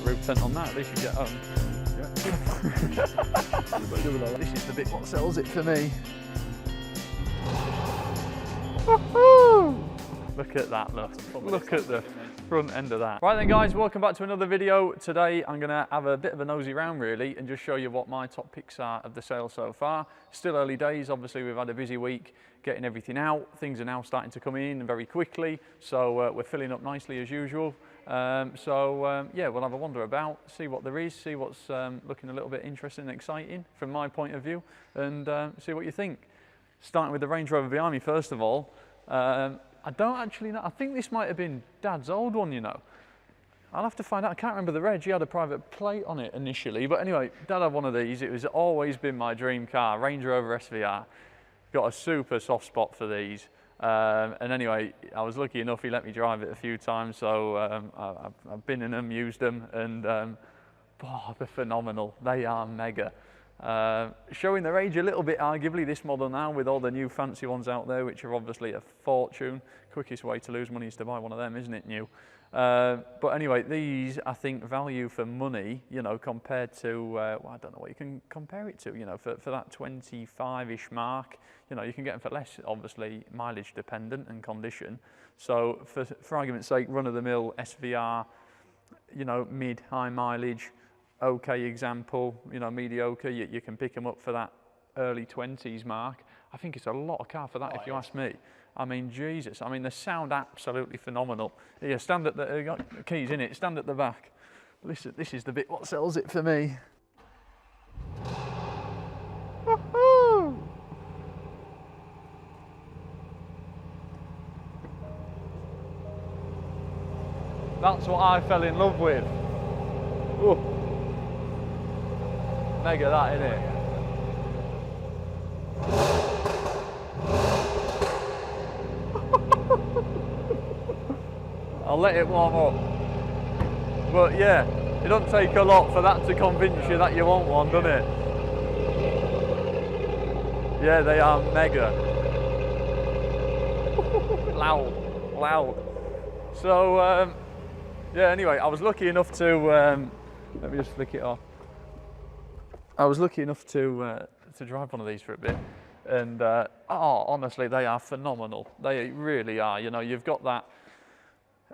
roof tent on that, at least you get home. Yeah. This is the bit what sells it for me. Look at that, look at the front end of that. Right then guys, welcome back to another video. Today I'm gonna have a bit of a nosy round really and just show you what my top picks are of the sale so far. Still early days, obviously we've had a busy week getting everything out. Things are now starting to come in very quickly, so we're filling up nicely as usual. Yeah, we'll have a wander about, see what there is, see what's looking a little bit interesting and exciting from my point of view, and see what you think. Starting with the Range Rover behind me first of all. I don't actually know, I think this might have been Dad's old one, you know. I'll have to find out, I can't remember the reg, he had a private plate on it initially, but anyway, Dad had one of these, it was always been my dream car, Range Rover SVR. Got a super soft spot for these. And anyway, I was lucky enough he let me drive it a few times, so I've been in them, used them, and oh, they're phenomenal. They are mega. Showing their age a little bit arguably, this model now, with all the new fancy ones out there, which are obviously a fortune. Quickest way to lose money is to buy one of them, isn't it, new? But anyway, these, I think, value for money, you know, compared to, well, I don't know what you can compare it to, you know, for that 25-ish mark, you know, you can get them for less, obviously, mileage dependent and condition. So, for argument's sake, run-of-the-mill SVR, you know, mid-high mileage, okay example, you know, mediocre, you can pick them up for that early 20s mark. I think it's a lot of car for that, if you ask me. I mean, Jesus, I mean, they sound absolutely phenomenal. Here, stand at the, got the keys in it, stand at the back. Listen, this is the bit what sells it for me. That's what I fell in love with. Ooh. Mega that, innit? I'll let it warm up. But yeah, it doesn't take a lot for that to convince you that you want one, does it? Yeah, they are mega. Loud. So, yeah, anyway, I was lucky enough to, let me just flick it off. I was lucky enough to drive one of these for a bit, and oh, honestly, they are phenomenal. They really are. You know, you've got that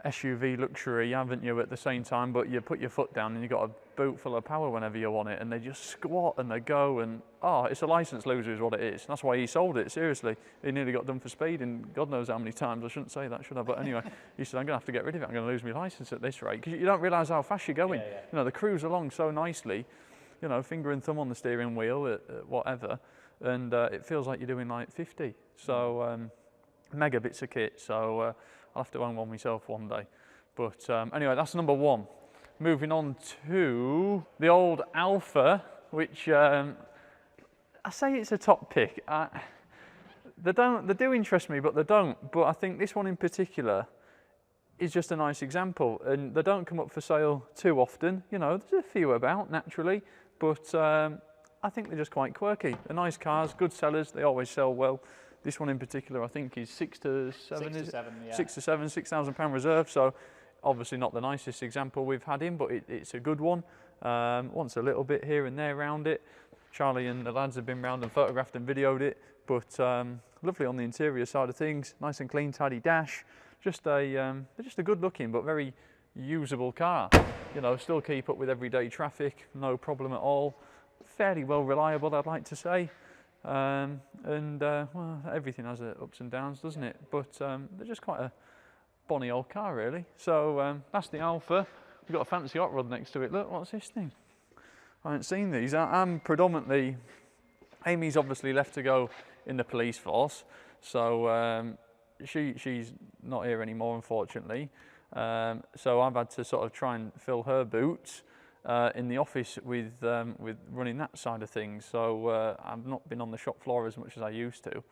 SUV luxury, haven't you, at the same time, but you put your foot down and you've got a boot full of power whenever you want it, and they just squat and they go, and oh, it's a license loser is what it is. That's why he sold it, seriously. He nearly got done for speeding, God knows how many times. I shouldn't say that, should I? But anyway, he said, I'm going to have to get rid of it. I'm going to lose my license at this rate, because you don't realise how fast you're going. Yeah. You know, they cruise along so nicely, you know, finger and thumb on the steering wheel, whatever, and it feels like you're doing like 50. So, mega bits of kit, so I'll have to own one myself one day. But anyway, that's number one. Moving on to the old Alfa, which I say it's a top pick. They do interest me, but they don't. But I think this one in particular is just a nice example, and they don't come up for sale too often. You know, there's a few about, naturally, but I think they're just quite quirky. They're nice cars, good sellers, they always sell well. This one in particular, I think, is 6 to 7, is it? 6 to 7, £6,000 reserve, so obviously not the nicest example we've had in, but it's a good one. Wants a little bit here and there around it. Charlie and the lads have been round and photographed and videoed it, but lovely on the interior side of things, nice and clean, tidy dash. Just a good looking but very usable car. You know, still keep up with everyday traffic, no problem at all. Fairly well reliable, I'd like to say. Well, everything has ups and downs, doesn't it? But they're just quite a bonny old car, really. So that's the Alfa. We've got a fancy hot rod next to it. Look, what's this thing? I haven't seen these. I'm predominantly, Amy's obviously left to go in the police force, so she's not here anymore, unfortunately. So I've had to sort of try and fill her boots in the office with running that side of things. So I've not been on the shop floor as much as I used to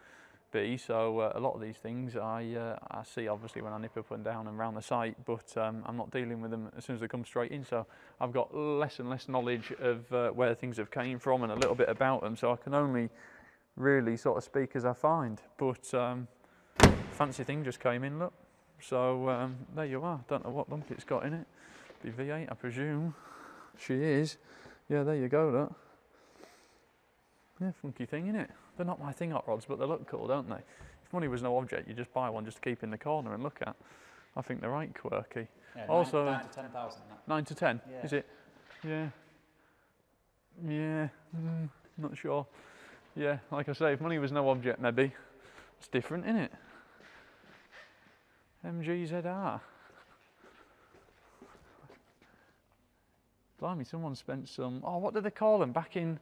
be. So a lot of these things I see obviously when I nip up and down and around the site, but I'm not dealing with them as soon as they come straight in. So I've got less and less knowledge of where things have came from and a little bit about them. So I can only really sort of speak as I find. But fancy thing just came in, look. So there you are. Don't know what lump it's got in it. Be V8, I presume. She is. Yeah, there you go, look. Yeah, funky thing, innit? They're not my thing, hot rods, but they look cool, don't they? If money was no object, you just buy one just to keep in the corner and look at. I think they're right quirky. Yeah, also, 9 to 10,000. 9 to 10, Yeah. is it? Yeah. Yeah, not sure. Yeah, like I say, if money was no object, maybe. It's different, isn't it? MGZR. Blimey, someone spent some, oh, what do they call them? Back in,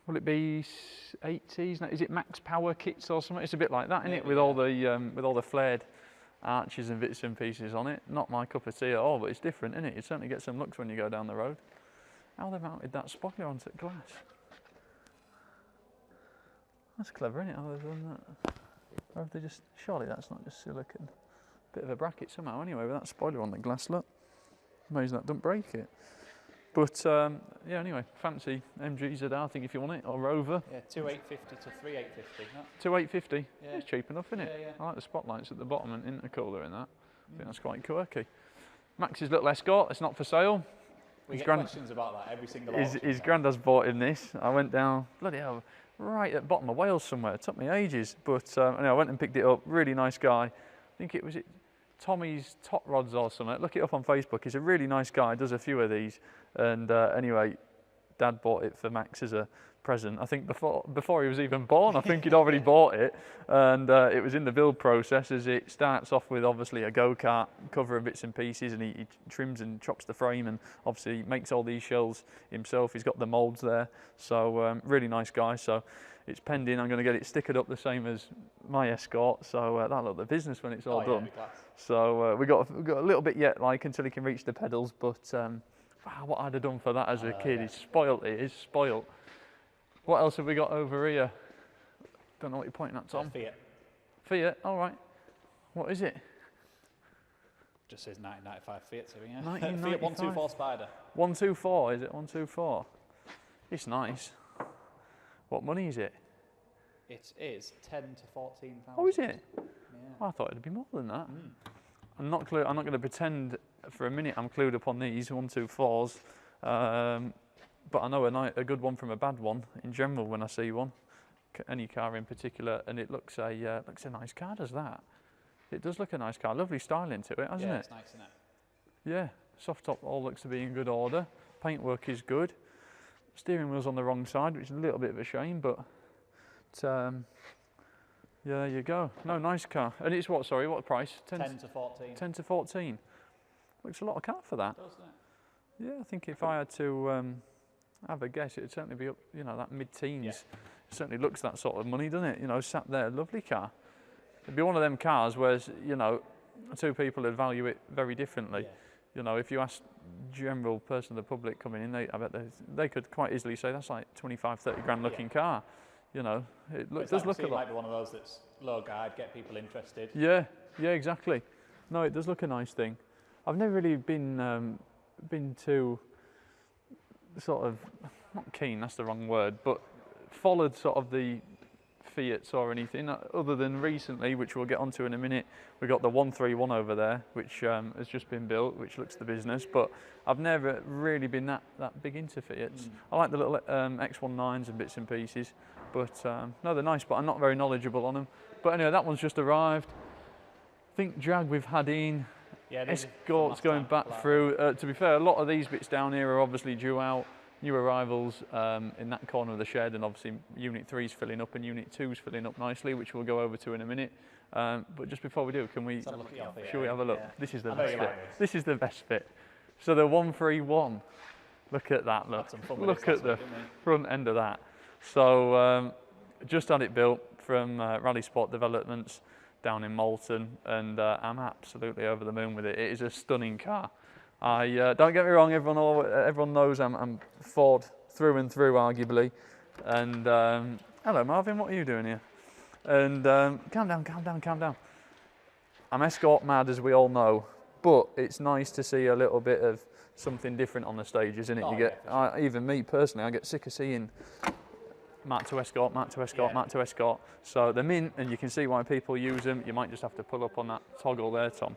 will it be 80s? Is it max power kits or something? It's a bit like that, isn't it? With all the flared arches and bits and pieces on it. Not my cup of tea at all, but it's different, isn't it? You certainly get some looks when you go down the road. How they mounted that spoiler onto glass. That's clever, isn't it? How they've done that. Or have they just, surely that's not just silicone. Bit of a bracket somehow anyway with that spoiler on the glass, look. Amazing that don't break it. But yeah, anyway, fancy MGZR, I think, if you want it, or Rover. Yeah, 2,850 to 3,850. 2,850. Yeah. It's cheap enough, isn't it? Yeah, yeah. I like the spotlights at the bottom and intercooler in that. I think that's quite quirky. Max's little Escort, it's not for sale. We get questions about that every single auction. His granddad's bought him this. I went down, bloody hell, right at the bottom of Wales somewhere. It took me ages, but anyway, I went and picked it up. Really nice guy. I think it was Tommy's Top Rods or something. Look it up on Facebook. He's a really nice guy. Does a few of these. And anyway, Dad bought it for Max as a present. I think before he was even born, I think he'd already bought it. And it was in the build process, as it starts off with obviously a go-kart cover of bits and pieces, and he trims and chops the frame, and obviously makes all these shells himself. He's got the moulds there. So really nice guy. So it's pending. I'm going to get it stickered up the same as my Escort. So that'll look the business when it's all done. So we got a little bit yet, like, until he can reach the pedals. But wow, what I'd have done for that as a kid. He's spoilt. It is spoilt. What else have we got over here? Don't know what you're pointing at, Tom. Fiat. Fiat, all right. What is it? Just says 1995 Fiat, so yeah. 1995. Fiat 124 Spider. 124, is it? 124. It's nice. What money is it? It is 10 to 14,000. Oh, is it? Yeah. I thought it'd be more than that. I'm not going to pretend for a minute I'm clued up on these 124s. But I know a good one from a bad one in general when I see one, any car in particular, and it looks a nice car, does that? It does look a nice car, lovely styling to it, hasn't it? Yeah, it's nice, isn't it? Yeah, soft top all looks to be in good order, paintwork is good, steering wheel's on the wrong side, which is a little bit of a shame, but yeah, there you go. No, nice car. And it's what, sorry, what price? 10 to 14. 10 to 14. Looks a lot of car for that. Doesn't it? Yeah, I think if I had to have a guess, it'd certainly be up, you know, that mid-teens. Yeah. It certainly looks that sort of money, doesn't it? You know, sat there, lovely car. It'd be one of them cars where, you know, two people would value it very differently. Yeah. You know, if you ask general person of the public coming in, I bet they could quite easily say that's like 25, 30 grand looking car. You know, it does look a lot. It might be one of those that's low guide, get people interested. Yeah, yeah, exactly. No, it does look a nice thing. I've never really been too sort of, not keen, that's the wrong word, but followed sort of the Fiats or anything, other than recently, which we'll get onto in a minute. We've got the 131 over there, which has just been built, which looks the business, but I've never really been that big into Fiats. I like the little X19s and bits and pieces, but no, they're nice, but I'm not very knowledgeable on them. But anyway, that one's just arrived. I think Jag we've had in. Yeah, Escorts going back through. To be fair, a lot of these bits down here are obviously due out. New arrivals in that corner of the shed, and obviously Unit 3's filling up and Unit 2's filling up nicely, which we'll go over to in a minute. But just before we do, should we have a look? Yeah. This is the best bit. This is the best bit. So the 131. Look at that, look. Look at the front end of that. So just had it built from Rally Sport Developments down in Malton, and I'm absolutely over the moon with it. It is a stunning car. Don't get me wrong, everyone knows I'm Ford through and through, arguably. And hello Marvin, what are you doing here? And calm down. I'm Escort mad, as we all know, but it's nice to see a little bit of something different on the stage, isn't it? Oh, you get, even me personally, I get sick of seeing Mark to Escort, Mark to Escort, Mark to Escort. So they're mint, and you can see why people use them. You might just have to pull up on that toggle there, Tom.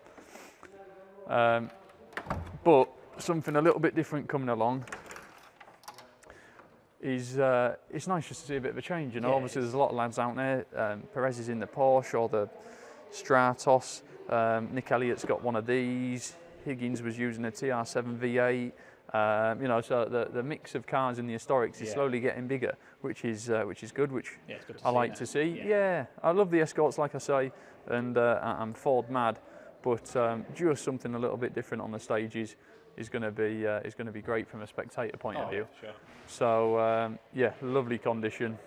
But something a little bit different coming along is it's nice just to see a bit of a change. You know, obviously there's a lot of lads out there. Perez is in the Porsche or the Stratos. Nick Elliott's got one of these. Higgins was using a TR7 V8. You know, so the mix of cars in the historics is slowly getting bigger, which is good. Which it's good to I like to see. Yeah, I love the Escorts, like I say, and I'm Ford mad. But just something a little bit different on the stages is going to be great from a spectator point of view. Sure. So yeah, lovely condition.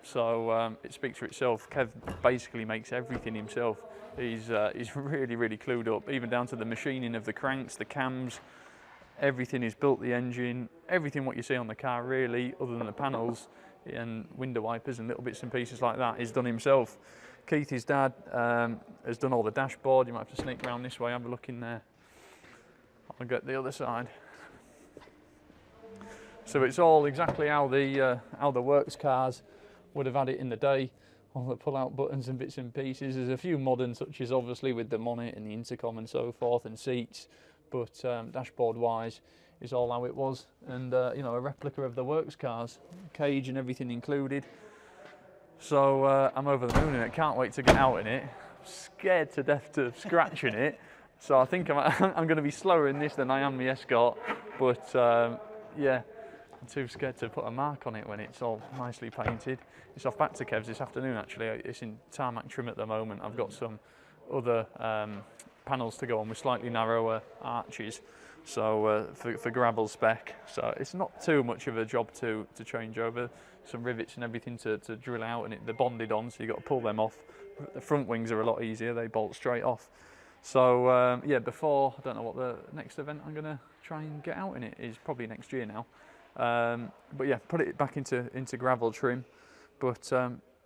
So it speaks for itself. Kev basically makes everything himself. He's really clued up, even down to the machining of the cranks, the cams. Everything is built, the engine, everything what you see on the car really, other than the panels and window wipers and little bits and pieces like that, is done himself. Keith, his dad, has done all the dashboard. You might have to sneak around this way, have a look in there. I'll get the other side. So it's all exactly how the works cars would have had it in the day. All the pull-out buttons and bits and pieces. There's a few modern touches, obviously, with the Monet and the intercom and so forth, and seats. But dashboard-wise, is all how it was. And you know, a replica of the works cars, cage and everything included. So I'm over the moon in it. Can't wait to get out in it. Scared to death to scratching it. So I think I'm going to be slower in this than I am the Escort. But yeah, I'm too scared to put a mark on it when it's all nicely painted. It's off back to Kev's this afternoon actually. It's in tarmac trim at the moment. I've got some other panels to go on with slightly narrower arches. So for gravel spec. So it's not too much of a job to change over. Some rivets and everything to drill out, and they're bonded on, so you've got to pull them off. The front wings are a lot easier, they bolt straight off. So yeah, before, I don't know what the next event I'm going to try and get out in it is, probably next year now. But yeah, put it back into gravel trim. But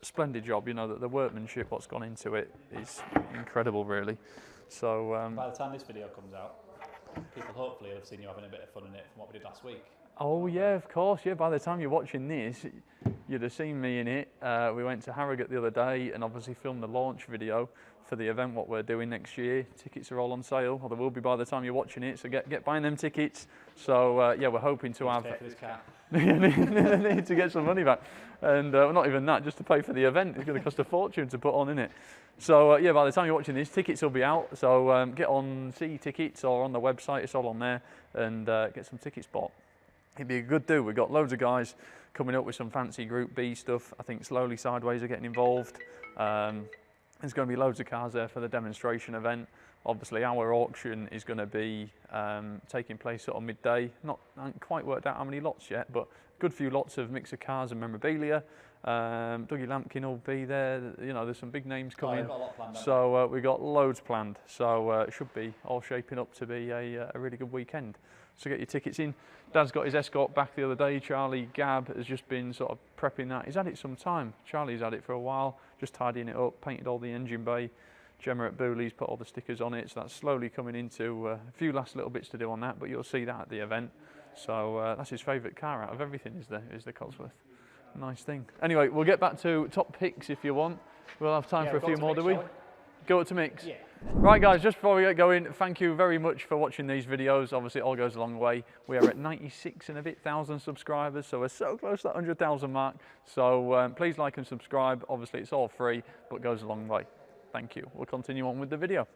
splendid job, you know, that the workmanship, what's gone into it is incredible really. So by the time this video comes out, people hopefully have seen you having a bit of fun in it from what we did last week. Oh yeah, of course, yeah, by the time you're watching this, you'd have seen me in it. We went to Harrogate the other day and obviously filmed the launch video for the event, what we're doing next year. Tickets are all on sale, or they will be by the time you're watching it, so get buying them tickets. So yeah, we're hoping to have... Pay for this car. need to get some money back. And well, not even that, just to pay for the event. It's going to cost a fortune to put on, innit? So yeah, by the time you're watching this, tickets will be out. So get on CE Tickets or on the website, it's all on there, and get some tickets bought. It'd be a good do. We've got loads of guys coming up with some fancy Group B stuff. I think Slowly Sideways are getting involved. There's going to be loads of cars there for the demonstration event. Obviously, our auction is going to be taking place sort of midday. I haven't quite worked out how many lots yet, but a good few lots of mix of cars and memorabilia. Dougie Lampkin will be there. You know, there's some big names coming. Got a lot planned, so we've got loads planned. So it should be all shaping up to be a really good weekend. So get your tickets in. Dad's got his Escort back the other day. Charlie Gabb has just been sort of prepping that. He's had it some time. Charlie's had it for a while, just tidying it up, painted all the engine bay. Gemma at Booley's put all the stickers on it, so that's slowly coming into a few last little bits to do on that, but you'll see that at the event. So that's his favourite car out of everything, is the Cosworth. Nice thing. Anyway, we'll get back to top picks if you want. We'll have time for a few more, do we? Go to mix. Yeah. Right guys, just before we get going, thank you very much for watching these videos. Obviously it all goes a long way. We are at 96 and a bit thousand subscribers, so we're so close to that 100,000 mark. So please like and subscribe. Obviously it's all free, but goes a long way. Thank you. We'll continue on with the video.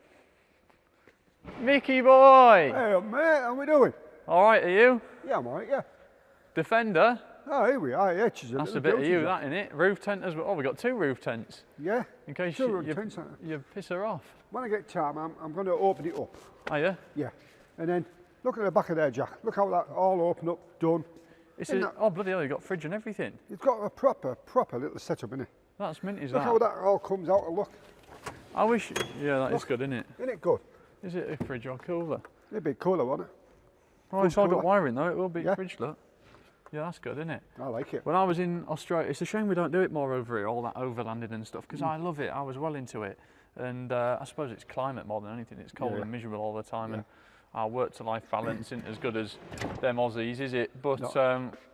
Mickey boy! Hey mate, how we doing? All right, are you? Yeah, I'm all right, yeah. Defender? Oh, here we are, yeah. That's a bit of you, that, innit? Roof tent as well. Oh, we've got two roof tents. Yeah. In case you piss her off. When I get time, I'm going to open it up. Are you? Yeah. And then, look at the back of there, Jack. Look how that all opened up, done. Oh, bloody hell, you've got fridge and everything. It's got a proper little setup, innit? That's mint, is look that? Look how that all comes out, look. I wish, yeah, that is good, isn't it? Isn't it good? Is it a fridge or cooler? It'd be cooler, won't it? Oh, it's all got wiring though, it will be a fridge, look. Yeah, that's good, isn't it? I like it. When I was in Australia, it's a shame we don't do it more over here, all that overlanding and stuff, because I love it. I was well into it. And I suppose it's climate more than anything. It's cold and miserable all the time, and our work-to-life balance isn't as good as them Aussies, is it? But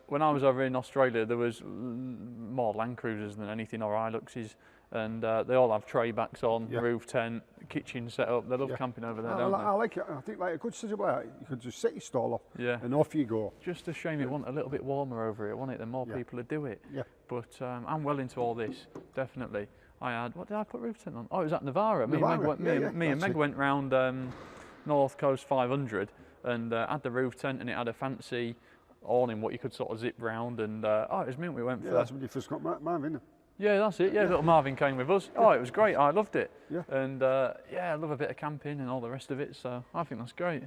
when I was over in Australia, there was more Land Cruisers than anything, or Hiluxes. and they all have tray backs on, Yeah. roof tent, kitchen set up. They love camping over there, I, don't I like it. I think like a good setup like that, you could just set your stall up they? Yeah. and off you go. Just a shame it wasn't a little bit warmer over it, wasn't it? Then more Yeah. people would do it. Yeah. But I'm well into all this, definitely. I had, what did I put roof tent on? Oh, it was at Navara. Me Navara, and Meg went, yeah, me and that's Meg it. went round North Coast 500 and had the roof tent, and it had a fancy awning what you could sort of zip round, and oh, it was mint. We went Yeah, for that's when you first got Marvin. yeah, that's it. Yeah, little Marvin came with us. Oh, it was great. I loved it. Yeah. And yeah, I love a bit of camping and all the rest of it. So I think that's great.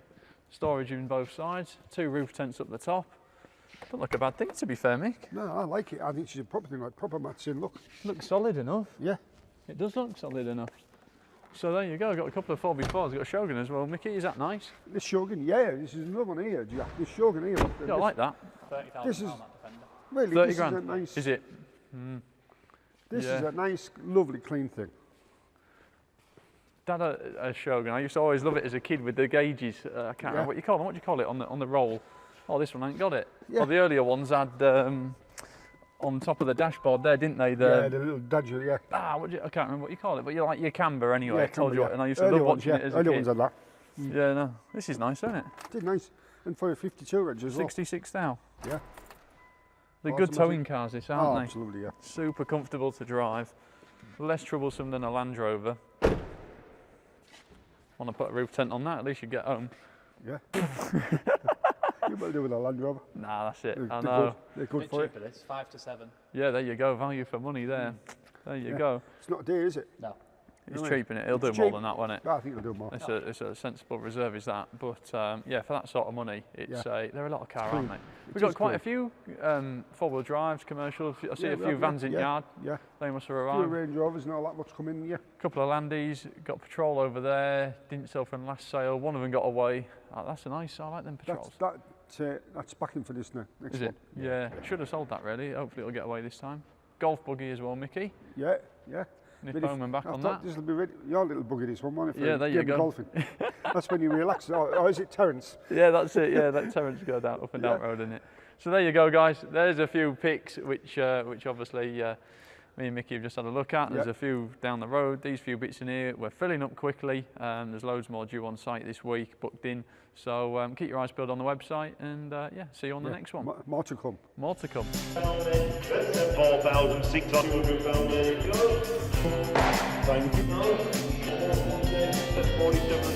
Storage in both sides. 2 roof tents up the top. Don't look a bad thing, to be fair, Mick. No, I like it. I think she's a proper thing, like proper Mathewsons look. Looks solid enough. Yeah. It does look solid enough. So there you go. I've got a couple of 4x4s. I've got a Shogun as well. Mickey, is that nice? This Shogun, yeah, this is another one here, Jack. This Shogun here. Look, Yeah, I like that. £30,000 This is- that Defender. really, 30 this grand. is a nice. Is it? This Yeah. is a nice, lovely, clean thing. Dad had a Shogun. I used to always love it as a kid with the gauges. I can't remember what you call them. What do you call it on the roll? Oh, this one ain't got it. Yeah. Well, the earlier ones had on top of the dashboard there, didn't they? Yeah, the little dodger, yeah. I can't remember what you call it, but you like your camber anyway. Yeah, I told camber, you what, yeah. and I used to Early love ones, watching yeah. it as a Early kid. ones had that. Yeah, no, this is nice, isn't it? Did nice. And for a 52 range as well. 66 now. Yeah. They're Oh, good automatic. towing cars, this, Oh, aren't they? absolutely, yeah. Super comfortable to drive, less troublesome than a Land Rover. Want to put a roof tent on that? At least you get home. Yeah. You better do with a Land Rover. Nah, that's it. I They're know. good. They're good Bit for it. cheaper this, 5 to 7. Yeah, there you go. Value for money there. There you go. It's not a day, is it? No. It's Really? cheap, innit? It'll do It's more cheap. than that, won't it? I think they'll do more. It's a sensible reserve, is that? But yeah, for that sort of money, it's they're a lot of car, aren't they? We've got is quite clean. a few 4-wheel drives, commercial. I see Yeah, a few vans in yard. Yeah. They must have A few arrived. Range Rovers and all that, what's coming, yeah. A couple of Landies, got patrol over there. Didn't sell from last sale. One of them got away. Oh, that's a nice. I like them patrols. That's backing for this now. Next Is one. it? Yeah. Should have sold that really. Hopefully it'll get away this time. Golf buggy as well, Mickey. Yeah, yeah. Nip home and back I on thought that. this will be ready. Your little buggy, this one, won't it? Yeah, there you go. Golfing. That's when you relax. Or is it Terence? Yeah, that's it. Yeah, that Terence go down up and down road, isn't it? So there you go, guys. There's a few pics which obviously me and Mickey have just had a look at. There's a few down the road. These few bits in here. We're filling up quickly. There's loads more due on site this week, booked in. So keep your eyes peeled on the website, and yeah, see you on the next one. More to come. More to come. 4,600 pounds, there you go. Thank you. 47.